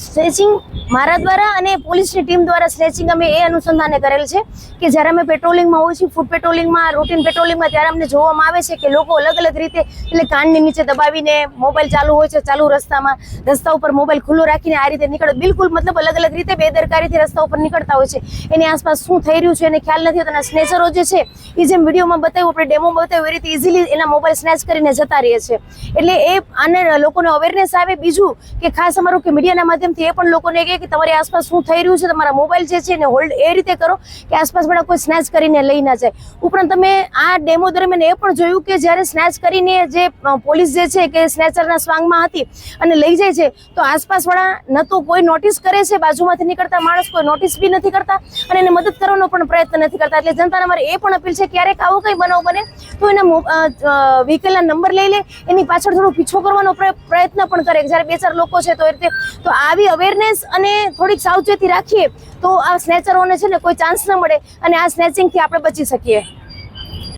Snatching મારા દ્વારા અને પોલીસની ટીમ દ્વારા સ્નેચિંગ અમે એ અનુસંધાને કરેલ છે કે જ્યારે અમે પેટ્રોલિંગમાં હોઈએ છીએ, ફૂડ પેટ્રોલિંગમાં, રૂટીન પેટ્રોલિંગમાં, ત્યારે અમને જોવામાં આવે છે કે લોકો અલગ અલગ રીતે એટલે કાનની નીચે દબાવીને મોબાઈલ ચાલુ હોય છે, ચાલુ રસ્તા ઉપર મોબાઈલ ખુલ્લો રાખીને આ રીતે નીકળે, બિલકુલ મતલબ અલગ અલગ રીતે બેદરકારીથી રસ્તા ઉપર નીકળતા હોય છે. એની આસપાસ શું થઈ રહ્યું છે એને ખ્યાલ નથી હોતો. સ્નેચરો જે છે એ જેમ વિડીયોમાં બતાવ્યું, આપણે ડેમો બતાવ્યું, એ રીતે ઇઝીલી એના મોબાઈલ સ્નેચ કરીને જતા રહીએ છીએ. એટલે એ આને લોકોને અવેરનેસ આવે. બીજું કે ખાસ અમારું કે મીડિયાના માધ્યમથી એ પણ લોકોને કહે કે તમારી આસપાસ શું થઈ રહ્યું છે, તમારા મોબાઈલ જે છે એને હોલ્ડ એ રીતે કરો કે આસપાસ વાળા કોઈ સ્નેચ કરીને લઈ ના જાય. ઉપરાંત તમે આ ડેમો દરમિયાન એ પણ જોયું કે જ્યારે સ્નેચ કરીને જે પોલીસ જે છે કે સ્નેચરના સ્વાંગમાં હતી અને લઈ જાય છે, તો આસપાસ વાળા ન તો કોઈ નોટિસ કરે છે, બાજુમાંથી નીકળતા માણસ કોઈ નોટિસ બી નથી કરતા અને એને મદદ કરવાનો પણ પ્રયત્ન નથી કરતા. એટલે જનતાને મારે એ પણ અપીલ છે ક્યારેક આવો કંઈ બનાવ બને તો એના વ્હીકલના નંબર લઈ લે, એની પાછળ થોડો પીછો કરવાનો પ્રયત્ન પણ કરે. જ્યારે બે ચાર લોકો છે તો એ રીતે તો આવી અવેરનેસ અને થોડીક સાવચેતી રાખીએ તો આ સ્નેચરોને છે ને કોઈ ચાન્સ ન મળે અને આ સ્નેચિંગથી આપણે બચી શકીએ.